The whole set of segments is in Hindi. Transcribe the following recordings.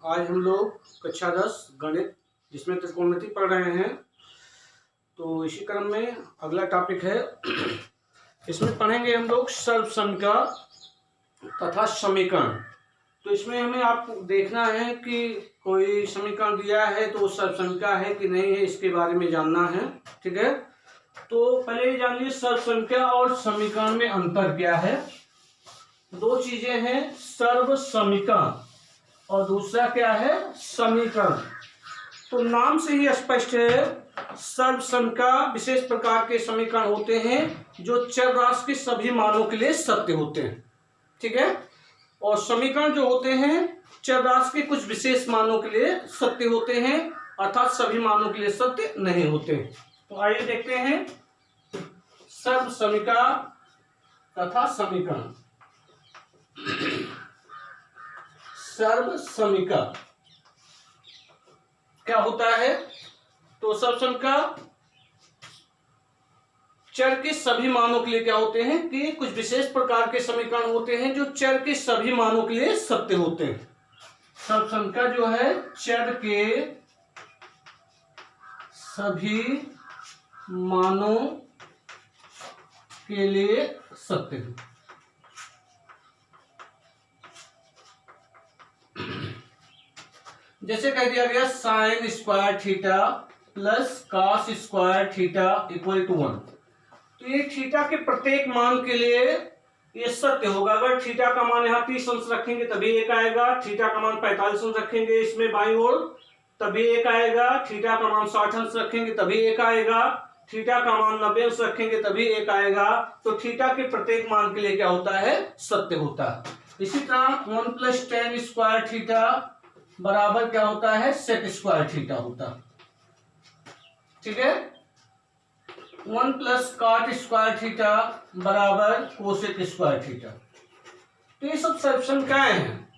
आज हम लोग कक्षा 10 गणित जिसमें त्रिकोणमिति पढ़ रहे हैं। तो इसी क्रम में अगला टॉपिक है, इसमें पढ़ेंगे हम लोग सर्वसमीकरण तथा समीकरण। तो इसमें हमें आपको देखना है कि कोई समीकरण दिया है तो सर्वसमीकरण है कि नहीं है, इसके बारे में जानना है। ठीक है, तो पहले ये जानिए सर्वसमीकरण और समीकरण में अंतर क्या है। दो चीजें हैं, सर्वसमीकरण और दूसरा क्या है, समीकरण। तो नाम से ही स्पष्ट है, सर्वसमीकरण विशेष प्रकार के समीकरण होते हैं जो चर राशि के सभी मानों के लिए सत्य होते हैं। ठीक है, और समीकरण जो होते हैं चर राशि के कुछ विशेष मानों के लिए सत्य होते हैं, अर्थात सभी मानों के लिए सत्य नहीं होते। तो आइए देखते हैं सर्वसमीकरण तथा समीकरण। सर्वसमीकरण क्या होता है? तो सर्वसमीकरण चर के सभी मानों के लिए क्या होते हैं कि कुछ विशेष प्रकार के समीकरण होते हैं जो चर के सभी मानों के लिए सत्य होते हैं। सर्वसमीकरण जो है चर के सभी मानों के लिए सत्य है। जैसे कह दिया गया sine square theta plus cos square theta equal to 1। तो ये थीटा के प्रत्येक मान के लिए ये सत्य होगा। अगर थीटा का मान यहाँ 30 अंश रखेंगे तभी एक आएगा, थीटा का मान 45 अंश रखेंगे इसमें बाईं ओर तभी एक आएगा, थीटा का मान 60 अंश रखेंगे तभी एक आएगा, थीटा का मान 90 अंश रखेंगे तभी एक आएगा। तो थीटा के प्रत्येक मान के लिए क्या होता है, सत्य होता है। इसी तरह 1 + tan स्क्वायर थीटा बराबर क्या होता है, सेक स्क्वायर थीटा होता है। ठीक है, 1 + cot स्क्वायर थीटा बराबर कोसेक स्क्वायर थीटा। तो ये सब सर्वसमीकरण हैं।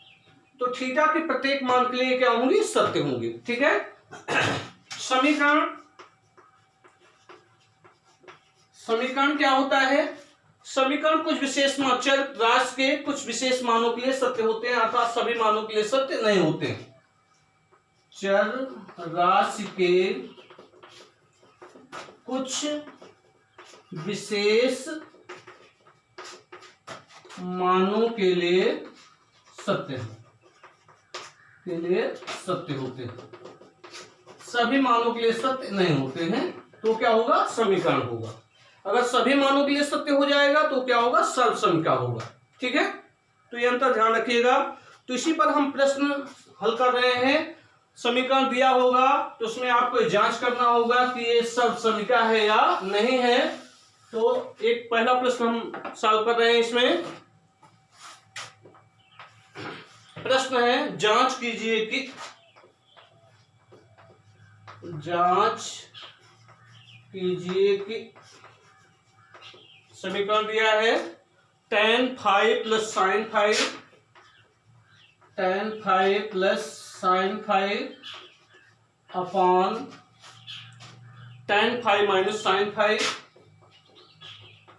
तो थीटा के प्रत्येक मान के लिए क्या होंगी, सत्य होंगे। ठीक है, समीकरण क्या होता है? समीकरण कुछ विशेष चर राशि के कुछ विशेष मानों के लिए सत्य होते हैं, अर्थात सभी मानों के लिए सत्य नहीं होते। चर राशि के कुछ विशेष मानों के लिए सत्य होते हैं, सभी मानों के लिए सत्य नहीं होते हैं। तो क्या होगा, समीकरण होगा। अगर सभी मानों के लिए सत्य हो जाएगा तो क्या होगा, सर्वसमीकरण होगा। ठीक है, तो ये अंतर ध्यान रखिएगा। तो इसी पर हम प्रश्न हल कर रहे हैं। समीकरण दिया होगा तो उसमें आपको जांच करना होगा कि ये सर्वसमीकरण है या नहीं है। तो एक पहला प्रश्न हम सॉल्व कर रहे हैं। इसमें प्रश्न है, जांच कीजिए कि समीकरण दिया है tan phi + sin phi, tan phi + sin phi upon tan phi - sin phi,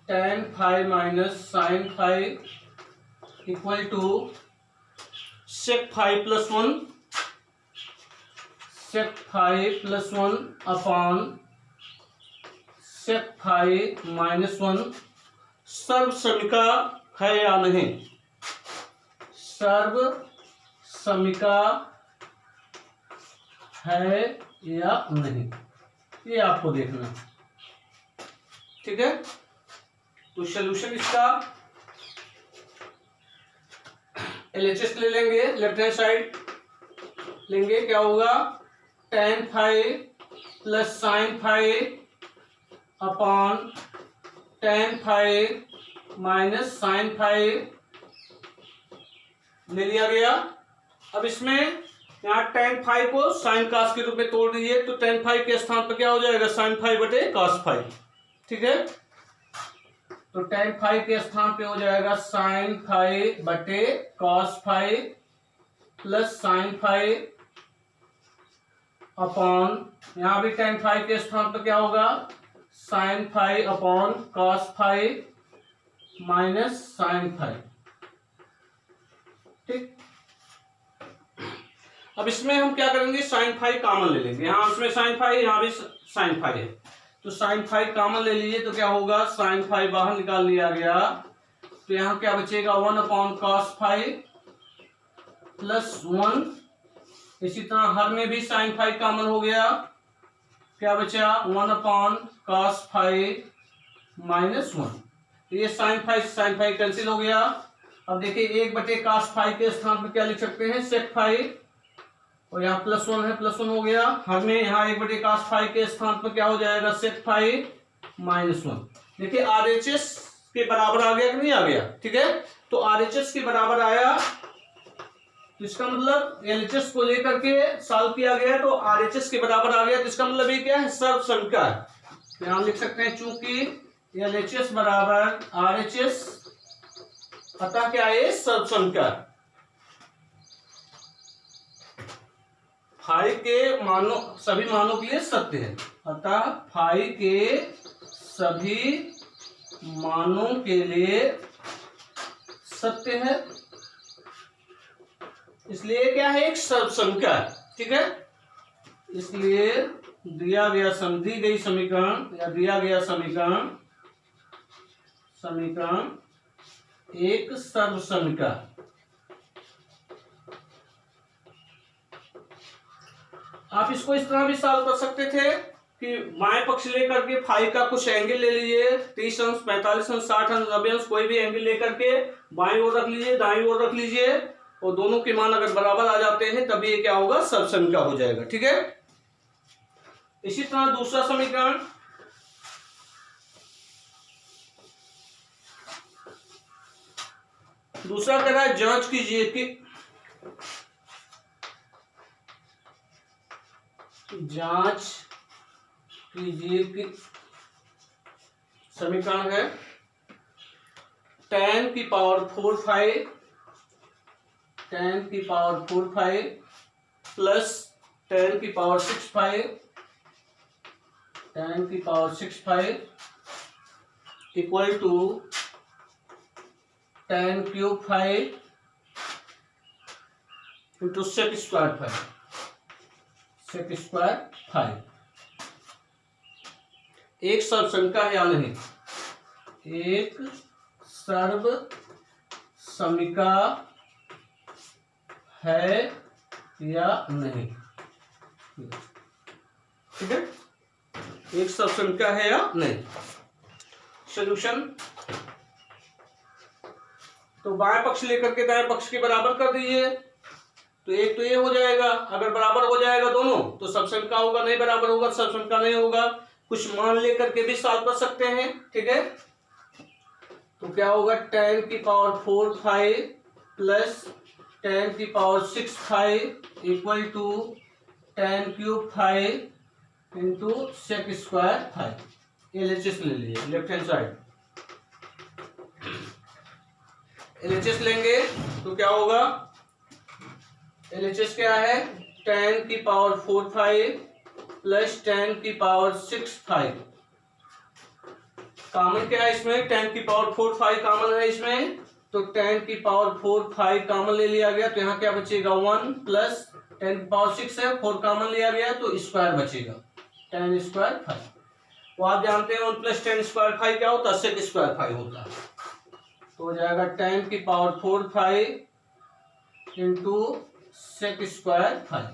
tan phi - sin phi equal to sec phi + 1, sec phi + 1 upon sec phi - 1। सर्वसमीकरण है या नहीं, सर्वसमीकरण है या नहीं, ये आपको देखना। ठीक है, तो सॉल्यूशन इसका LHS ले लेंगे, लेफ्ट हैंड साइड लेंगे। क्या होगा, tan phi + sin phi upon tan phi - sin phi ले लिया गया। अब इसमें यहाँ tan phi को sin cos के रूप में तोड़ दीजिए, तो tan phi के स्थान पर क्या हो जाएगा, sin phi बटे cos phi। ठीक है, तो tan phi के स्थान पे हो जाएगा sin phi बटे cos phi plus sin phi upon, यहां भी tan phi के स्थान पर क्या होगा, sin phi upon cos phi minus sin phi। ठीक, अब इसमें हम क्या करेंगे, साइन फाई कॉमन ले लेंगे। यहाँ इसमें साइन फाई, यहाँ भी साइन फाई है, तो साइन फाई कॉमन ले लीजिए। तो क्या होगा, साइन फाई बाहर निकाल लिया गया, तो यहाँ क्या बचेगा 1/cos फाई प्लस 1। इसी तरह हर में भी साइन फाई कॉमन हो गया, क्या बचा 1/cos फाई माइनस 1। ये साइन फाई कैंसिल हो गया। अब देखिए 1/cos फाई के स्थान पर क्या लिख सकते हैं, सेक फाई, और यहाँ प्लस 1 है, प्लस 1 हो गया। हमें यहाँ 1/cos फाई के स्थान पर क्या हो जाएगा, सेक फाई माइनस 1। देखिए RHS के बराबर आ गया कि नहीं आ गया, ठीक है। तो RHS के बराबर आया, तो इसका मतलब LHS को लेकर के सॉल्व किया गया तो RHS के बराबर आ गया, तो इसका मतलब ये क्या है, सर्व समीका है। यहाँ लिख सकते हैं चूंकि LHS बराबर RHS, अतः क्या है, सर्व समीका। फाई के मानों, सभी मानों के लिए सत्य है, अतः फाई के सभी मानों के लिए सत्य है, इसलिए क्या है, एक सर्व समीका है, ठीक है। इसलिए दिया गया दी गई समीकरण या दिया गया समीकरण एक सर्व समीका। आप इसको इस तरह भी सॉल्व कर सकते थे कि बाएं पक्ष लेकर के फाई का कुछ एंगल ले लीजिए, 30 अंश, 45 अंश, 60 अंश, 90 अंश, कोई भी एंगल लेकर के बाएं ओर रख लीजिए, दाईं ओर रख लीजिए, और दोनों के मान अगर बराबर आ जाते हैं तभी ये क्या होगा, सर्व समीका हो जाएगा, ठीक है। इसी तरह दूसरा समीकरण, दूसरा कह रहा है जांच कीजिए कि समीकरण है tan की पावर 4 फाई प्लस tan की power 6 phi equal to tan cube phi into sec square phi. एक सर्व समीका है या नहीं, एक सर्व समीका है या नहीं, ठीक है, एक सर्व समीका है या नहीं। सॉल्यूशन, तो बाएं पक्ष लेकर के दाएं पक्ष के बराबर कर दीजिए, तो एक तो ये हो जाएगा, अगर बराबर हो जाएगा दोनों तो सर्व समीका होगा, नहीं बराबर होगा सर्व समीका नहीं होगा। कुछ मान लेकर के भी सॉल्व कर सकते हैं, ठीक है। तो क्या होगा, tan की पावर 4 फाई प्लस tan की power 6 phi equal to tan cube phi into sec square phi. LHS ले लीजिए, लेफ्ट हैंड साइड LHS लेंगे तो क्या होगा, LHS क्या है, tan की पावर 4 फाई प्लस tan की पावर 6 फाई। कॉमन क्या है इसमें, tan की पावर 4 फाई कॉमन है इसमें, तो tan की पावर 4 फाई कॉमन ले लिया गया, तो यहाँ क्या बचेगा 1 प्लस tan की पावर 6 है, 4 कॉमन लिया गया तो स्क्वायर बचेगा, tan स्क्वायर फाई। तो आप जानते हैं 1 प्लस tan स्क्वायर फाई क्या होता है, सेक स्क्वायर फाई होता है। तो हो जाएगा tan की power 4 phi into sec square phi.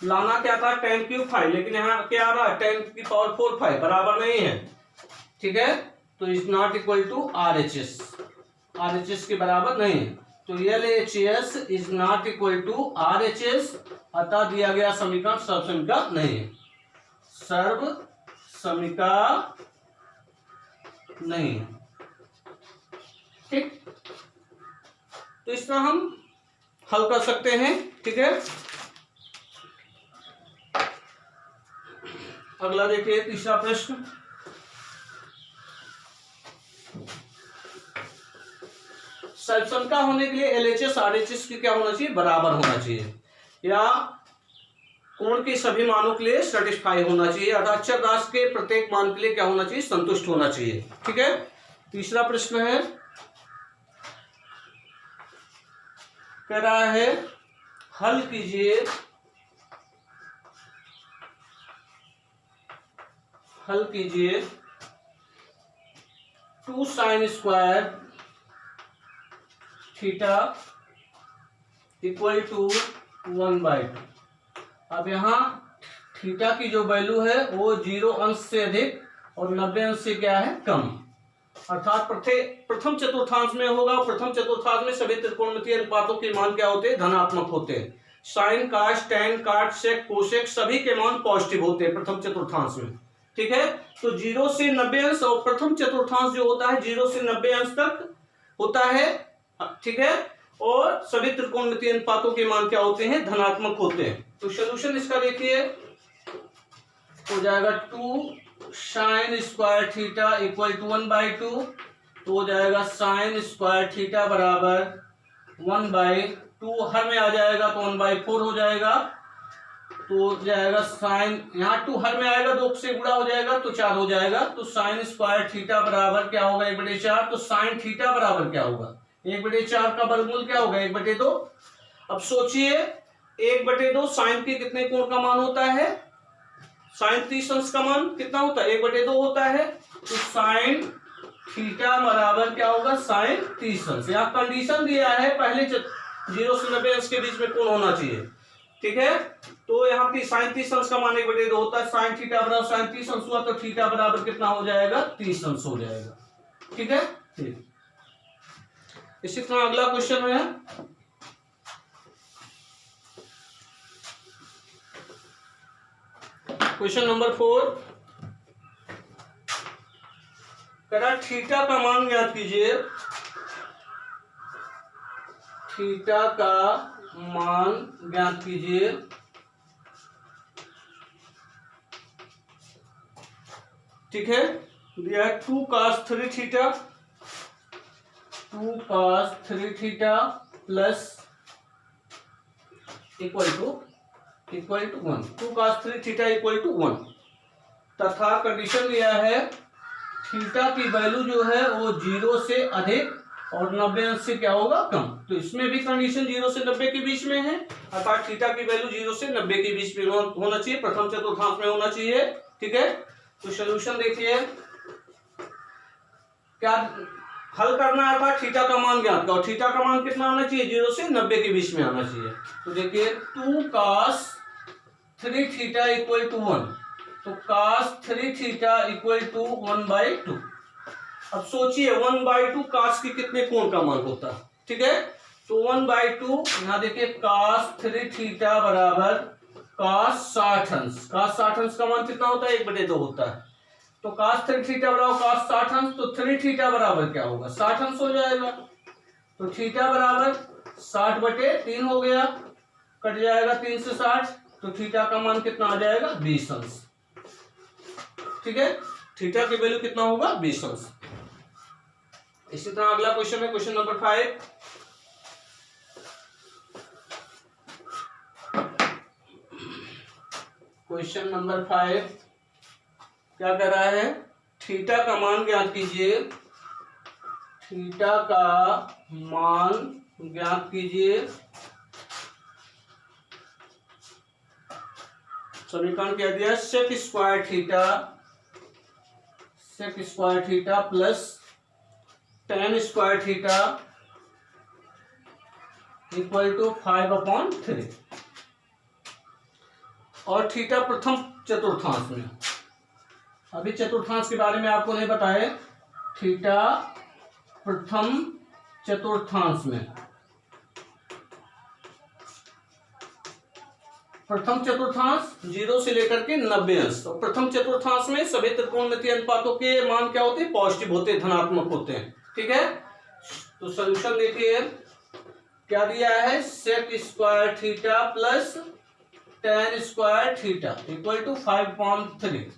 लाना क्या था, tan क्यूब फाई, लेकिन यहाँ क्या आ रहा है, tan की पावर 4 फाई बराबर नहीं है, ठीक है, तो is not equal to RHS के बराबर नहीं है, तो LHS is not equal to RHS, अतः दिया गया समीकरण सर्व समीका नहीं है, सर्व समीका नहीं है, ठीक। तो इस तरह हम हल कर सकते हैं, ठीक है। अगला देखिए तीसरा प्रश्न, सर्व समीका होने के लिए LHS RHS की क्या होना चाहिए, बराबर होना चाहिए, या कोण के सभी मानों के लिए सेटिस्फाई होना चाहिए, अर्थात चर राशि के प्रत्येक मान के लिए क्या होना चाहिए, संतुष्ट होना चाहिए, ठीक है। तीसरा प्रश्न है, कह रहा है हल कीजिए हल कीजिए 2 sin square theta equal to 1/2। अब यहाँ थीटा की जो वैल्यू है वो 0 अंश से अधिक और 90 अंश से क्या है, कम। अर्थात प्रथम चतुर्थांश में होगा। प्रथम चतुर्थांश में सभी त्रिकोणमितीय अनुपातों के मान क्या होते हैं, धनात्मक होते हैं। साइन, काश, टैन, काट, सेक, कोसेक सभी के मान पॉजिटिव होते हैं प्रथम चतुर्थांश में। ठीक है, तो 0 से 90 अंश और प्रथम चतुर्थांश जो होता है 0 से 90 अंश तक होता है। ठीक है, और सभी त्रिकोणमितीय अनुपातों के मान क्या होते हैं, धनात्मक होते हैं। तो सोल्यूशन इसका देखिए हो जाएगा 2 sine square theta equal to 1/2। तो हो जाएगा साइन स्क्वायर थीटा बराबर 1/2, हर में आ जाएगा तो 1/4 हो जाएगा। तो हो जाएगा साइन, यहाँ 2 हर में आएगा 2 से गुणा हो जाएगा तो 4 हो जाएगा। तो साइन स्क्वायर थीटा बराबर क्या होगा, 1/4। तो साइन थीटा बराबर क्या होगा, 1/4 का वर्गमूल क्या होगा, 1/2। अब सोचिए 1/2 साइन के कितने कोण का मान होता है, साइन 30 अंश का मान कितना होता है, 1/2 होता है। तो साइन थीटा बराबर क्या होगा, साइन 30 अंश। यहाँ कंडीशन दिया है पहले 0 से 90 अंश के बीच में कोण होना चाहिए। ठीक है, तो यहाँ की साइन 30 अंश का मान 1/2 होता है। साइन थीटा बराबर साइन 30 अंश हुआ तो थीटा बराबर कितना हो जाएगा, 30 अंश हो जाएगा। ठीक है, ठीक। इसी तरह अगला क्वेश्चन है क्वेश्चन नंबर 4। करा थीटा का मान ज्ञात कीजिए। थीटा का मान ज्ञात कीजिए। ठीक है, दिया है 2 cos 3 theta, 2 cos 3 theta plus equal to 1, 2 cos 3 theta equal to 1 तथा कंडीशन दिया है थीटा की वैल्यू जो है वो 0 से अधिक और 90 अंश से क्या होगा, कम। तो इसमें भी कंडीशन 0 से 90 के बीच में है, अर्थात थीटा की वैल्यू 0 से 90 के बीच में होना चाहिए, प्रथम चतुर्थांश में होना चाहिए। ठीक है, तो सॉल्यूशन देखिए क्या हल करना है, था थीटा का मान ज्ञात करो। थीटा का मान कितना आना चाहिए, 0 से 90 के बीच में आना चाहिए। तो देखिए 2 cos 3 थीटा इक्वल टू 1, तो cos 3 थीटा इक्वल टू 1/2। अब सोचिए 1/2 cos के कितने कोण का मान होता है। ठीक है, तो 1/2 यहाँ देखिए cos 3 थीटा बराबर cos 60 अंश। cos 60 अंश का मान कितना होता है, 1/2 होता है। तो cos 3 थीटा बराबर cos 60 अंश, तो 3 थीटा बराबर क्या होगा, 60 अंश हो जाएगा। तो थीटा बराबर 60/3 हो गया, कट जाएगा 3 से 60, तो थीटा का मान कितना आ जाएगा, 20 अंश। ठीक है, थीटा की वैल्यू कितना होगा, 20 अंश। इसी तरह अगला क्वेश्चन है क्वेश्चन नंबर 5। क्वेश्चन नंबर 5 क्या कर रहा है, थीटा का मान ज्ञात कीजिए। थीटा का मान ज्ञात कीजिए। समीकरण क्या दिया, sec square theta plus tan square theta equal to 5/3। और थीटा प्रथम चतुर्थांश में, अभी चतुर्थांश के बारे में आपको नहीं बताया। थीटा प्रथम चतुर्थांश में, प्रथम चतुर्थांश 0 से लेकर के 90 अंश। तो प्रथम चतुर्थांश में सभी त्रिकोणमितीय अनुपातों के मान क्या होते हैं, पॉजिटिव होते हैं, धनात्मक होते हैं। ठीक है, तो सॉल्यूशन देखिए क्या दिया है, sec square theta plus tan square theta equal to 5/3।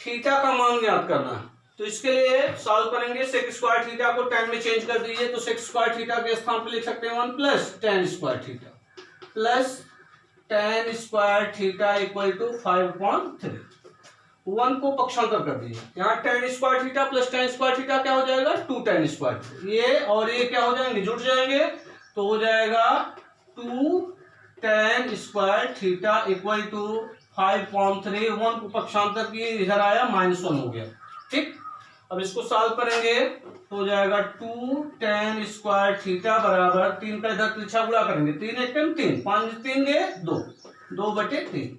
थीटा का मान ज्ञात करना है, तो इसके लिए सॉल्व करेंगे। सेक स्क्वायर थीटा को tan में चेंज कर दीजिए, तो सेक स्क्वायर थीटा के स्थान पर लिख सकते हैं 1 plus tan square theta plus tan square theta equal to 5/3। 1 को पक्षांतर कर दीजिए, यहाँ tan square theta plus tan square theta क्या हो जाएगा, 2 tan स्क्वायर। ये और ये क्या हो जाएंगे, जुड़ जाएंगे, तो हो जाएगा 2 tan square theta equal to 5/3, 1 को पक्षांतर की इधर आया -1 हो गया। ठीक, अब इसको सॉल्व करेंगे तो हो जाएगा 2 tan स्क्वायर थीटा बराबर 3 का इधर पीछा गुणा करेंगे, 3 एक 3, 5 3 गए 2, 2/3।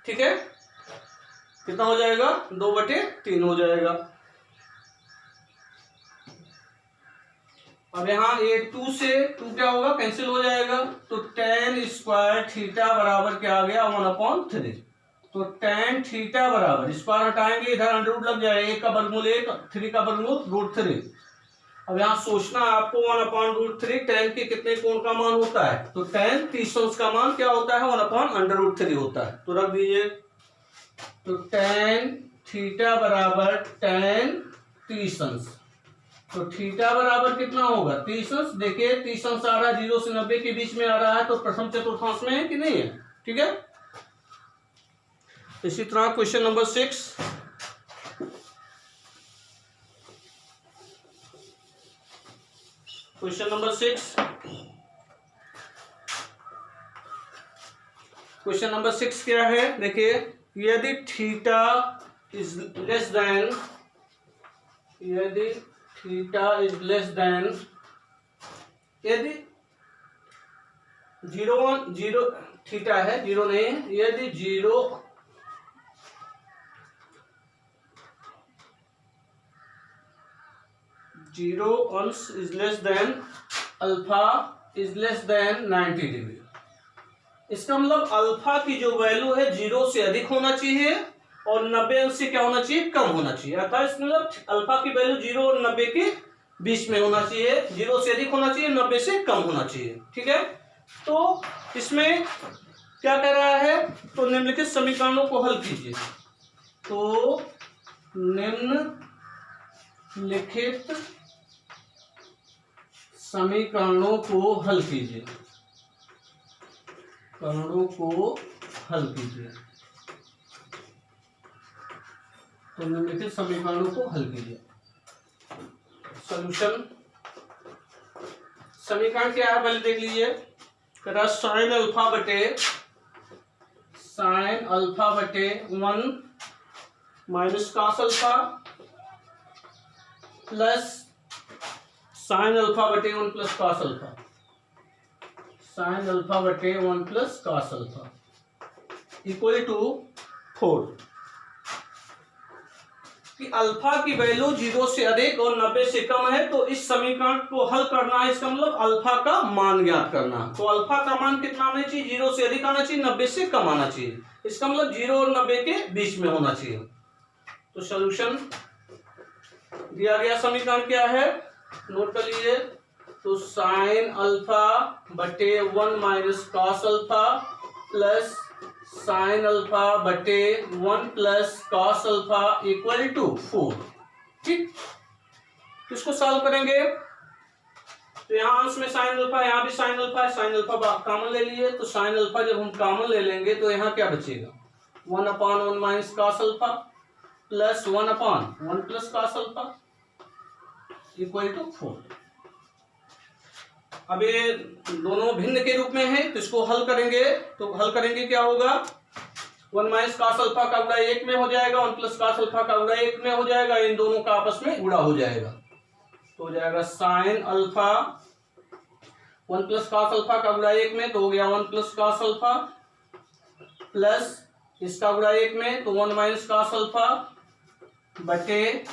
ठीक है, कितना हो जाएगा? 2/3 हो जाएगा। अब यहाँ ये 2 से 2 क्या होगा? कैंसिल हो जाएगा। तो tan स्क्वायर थीटा बराबर क्या आ गया? 1/3। तो tan थीटा बराबर, इस बार हटाएंगे इधर अंडर रूट लग जाएगा, 1 का वर्गमूल 1, 3 का वर्गमूल √3। अब यहाँ सोचना है आपको 1/√3 tan के कितने कोण का मान होता है? तो tan 30° का मान क्या होता है? 1/√3 होता है। तो रख दीजिए, तो tan थीटा बराबर tan 30°। तो थीटा बराबर कितना होगा? 30°। देखिए 30° आ रहा है, 0 से 90 के बीच में आ रहा है, तो प्रथम चतुर्थांश में है कि नहीं है? ठीक है, इसी तरह question number 6, question number 6, question number 6 क्या है? देखिए, यदि थीटा इज लेस देन, यदि थीटा इज लेस देन, यदि 0 थीटा है, 0 नहीं है, यदि 0 अंश is less than alpha is less than 90 degree. इसका मतलब अल्फा की जो वैल्यू है 0 से अधिक होना चाहिए और 90 अंश से क्या होना चाहिए? कम होना चाहिए। अर्थात इसका मतलब अल्फा की वैल्यू 0 और 90 के बीच में होना चाहिए, 0 से अधिक होना चाहिए, 90 से कम होना चाहिए। ठीक है, तो इसमें क्या कह रहा है? तो निम्नलिखित समीकरणों को हल कीजिए। तो निम्नलिखित समीकरणों को हल कीजिए, करणों को हल कीजिए। तो निम्नलिखित समीकरणों को हल कीजिए। सॉल्यूशन, समीकरण क्या है पहले देख लीजिए। साइन अल्फा बटे 1 minus cos alpha plus sine alpha बटे 1 plus cos alpha, sine alpha बटे 1 plus cos alpha equal to 4। कि अल्फा की वैल्यू 0 से अधिक और 90 से कम है, तो इस समीकरण को हल करना है। इसका मतलब अल्फा का मान ज्ञात करना। तो अल्फा का मान कितना आना चाहिए? 0 से अधिक आना चाहिए, 90 से कम आना चाहिए। इसका मतलब 0 और 90 के बीच में होना चाहिए। तो सॉल्यूशन दिया गया समीकरण क्या है? नोट कर लीजिए। तो साइन अल्फा बटे 1 minus cos alpha plus sine alpha बटे 1 plus cos alpha equal to 4। ठीक, इसको सॉल्व करेंगे तो यहाँ अंश में साइन अल्फा, यहाँ भी साइन अल्फा है, साइन अल्फा कॉमन ले लिए। तो साइन अल्फा जब हम कॉमन ले लेंगे तो यहाँ क्या बचेगा? 1/1 minus cos alpha plus 1/1 plus cos alpha equal to 4। अब ये दोनों भिन्न के रूप में है, तो इसको हल करेंगे। तो हल करेंगे क्या होगा? 1 माइनस cos अल्फा का गुणा 1 में हो जाएगा, 1 प्लस cos अल्फा का गुणा 1 में हो जाएगा, इन दोनों का आपस में गुणा हो जाएगा। तो हो जाएगा sine alpha 1 plus cos alpha का गुणा 1 में, तो हो गया 1 प्लस cos अल्फा प्लस इसका गुणा 1 में, तो 1 माइनस cos अल्फा बटे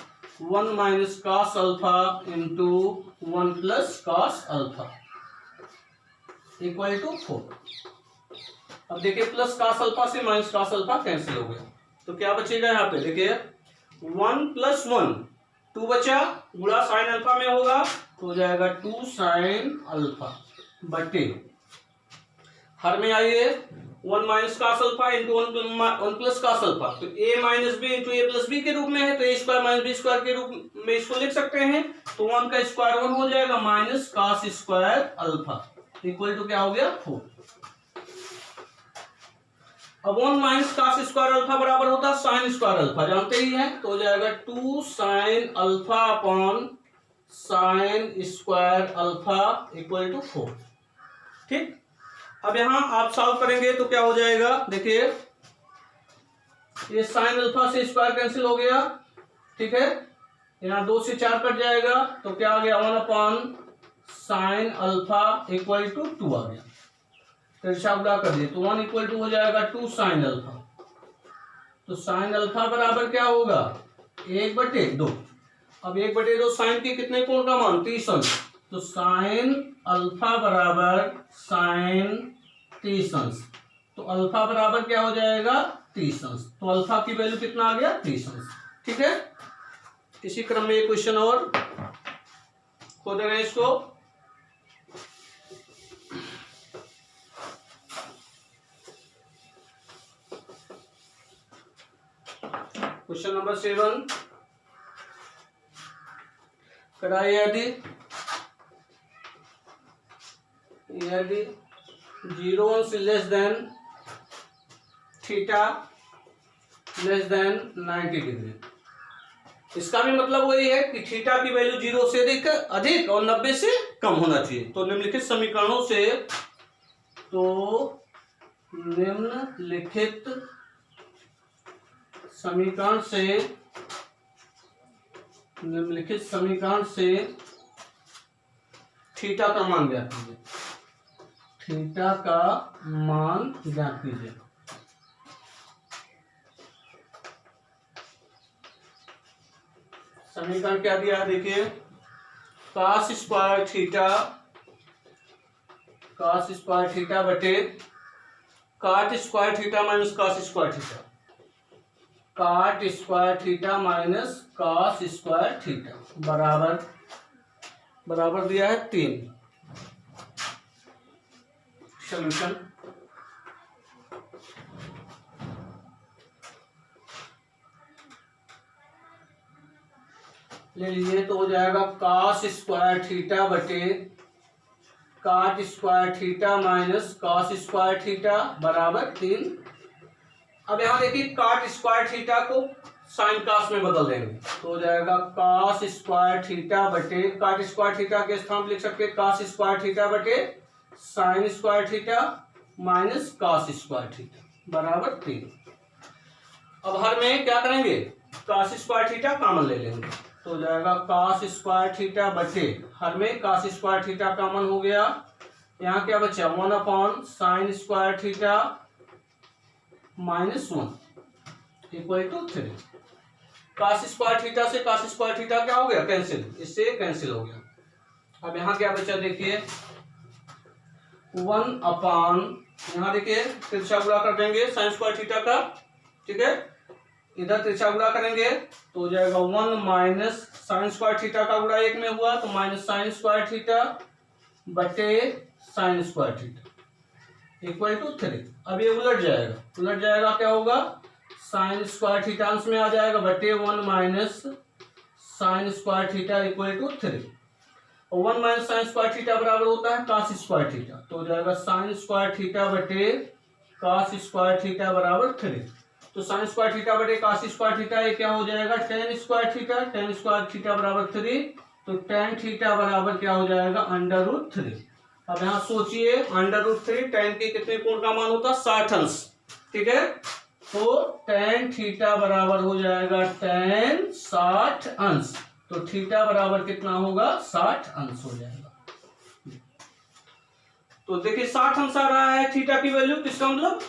1 minus cos alpha into 1 plus cos alpha equal to 4। अब देखिए प्लस cos अल्फा से माइनस cos अल्फा कैंसिल हो गया, तो क्या बचेगा यहाँ पे? देखिए 1 प्लस 1 2 बचा, गुणा साइन अल्फा में होगा तो हो जाएगा 2 साइन अल्फा बटे, हर में आइए 1 minus cos alpha into 1 plus cos alpha, तो a minus B into A plus B के रूप में है, तो a square minus B square के रूप में इसको लिख सकते हैं। तो 1 का स्क्वायर 1 हो जाएगा minus cos square alpha equal to क्या हो गया? 4। अब 1 माइनस cos स्क्वायर अल्फा बराबर होता है साइन स्क्वायर अल्फा, जानते ही हैं। तो हो जाएगा 2 sine alpha upon sine square alpha equal to 4। ठीक, अब यहाँ आप सॉल्व करेंगे तो क्या हो जाएगा, देखिए ये साइन अल्फा से स्क्वायर कैंसिल हो गया, ठीक है। यहाँ 2 से 4 कट जाएगा तो क्या आ गया 1 साइन अल्फा इक्वल टू 2 आ गया। तिरछा गुणा कर दिए तो 1 इक्वल टू हो जाएगा 2 साइन अल्फा। तो साइन अल्फा बराबर क्या होगा 1/2। अब 1/2 साइन के कितने कोण का मान 30 अंश, तो साइन अल्फा बराबर साइन 30 अंश। तो अल्फा बराबर क्या हो जाएगा 30 अंश। तो अल्फा की वैल्यू कितना आ गया 30 अंश, ठीक है। इसी क्रम में एक क्वेश्चन और खोद रहे हैं इसको। क्वेश्चन नंबर 7 कराइए, यदि 0 अंश less than theta less than 90 degree. इसका भी मतलब वही है कि थीटा की वैल्यू 0 से अधिक और 90 से कम होना चाहिए। तो निम्नलिखित समीकरण से थीटा का मान ज्ञात कीजिए। थीटा का मान ज्ञात कीजिए। समीकरण क्या दिया है देखिए, cos स्क्वायर थीटा बटे काट square theta minus cos square theta, काट square theta minus cos square theta बराबर दिया है 3। सॉल्यूशन ले लीजिए तो हो जाएगा cos स्क्वायर थीटा बटे काट square theta minus cos square theta बराबर 3। अब यहाँ देखिए काट स्क्वायर थीटा को साइन कास में बदल देंगे तो हो जाएगा cos स्क्वायर थीटा बटे काट स्क्वायर थीटा के स्थान पर लिख सकते हैं cos स्क्वायर थीटा बटे sine square theta minus cos square theta बराबर 3। अब हर में क्या करेंगे cos स्क्वायर थीटा कॉमन ले लेंगे तो हो जाएगा cos स्क्वायर थीटा बटे हर में cos स्क्वायर थीटा कॉमन हो गया। यहाँ क्या बचा 1 sine square theta minus 1 equal to 3। cos square theta से cos स्क्वायर थीटा क्या हो गया कैंसिल, इससे कैंसिल हो गया। अब यहाँ क्या बचा देखिए 1 यहाँ देखिए तिरछा गुणा कर देंगे साइन स्क्वायर थीटा का, ठीक है। इधर तिरछा गुणा करेंगे तो हो जाएगा 1 माइनस साइन स्क्वायर थीटा का गुणा 1 में हुआ तो माइनस साइन स्क्वायर थीटा बटे sine square theta equal to 3। अब ये उलट जाएगा क्या होगा साइन स्क्वायर थीटा अंश में आ जाएगा बटे 1 minus sine square theta equal to 3 और 1 माइनस साइन स्क्वायर थीटा बराबर होता है cos स्क्वायर थीटा तो हो जाएगा साइन स्क्वायर थीटा बटे cos स्क्वायर थीटा बराबर 3। तो साइन स्क्वायर थीटा बटे cos स्क्वायर थीटा ये क्या हो जाएगा tan स्क्वायर थीटा बराबर 3 तो tan थीटा बराबर क्या हो जाएगा √3। अब यहाँ सोचिए √3 tan के कितने कोण का मान होता है 60 अंश, ठीक है। तो tan थीटा बराबर हो जाएगा tan 60 अंश तो थीटा बराबर कितना होगा 60 अंश हो जाएगा। तो देखिए 60 अंश आ रहा है थीटा की वैल्यू, इसका मतलब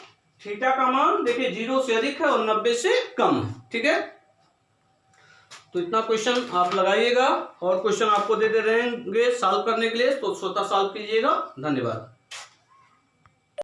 थीटा का मान देखिए 0 से अधिक है और 90 से कम है, ठीक है। तो इतना क्वेश्चन आप लगाइएगा और क्वेश्चन आपको दे रहेंगे सॉल्व करने के लिए तो स्वतः सॉल्व कीजिएगा। धन्यवाद।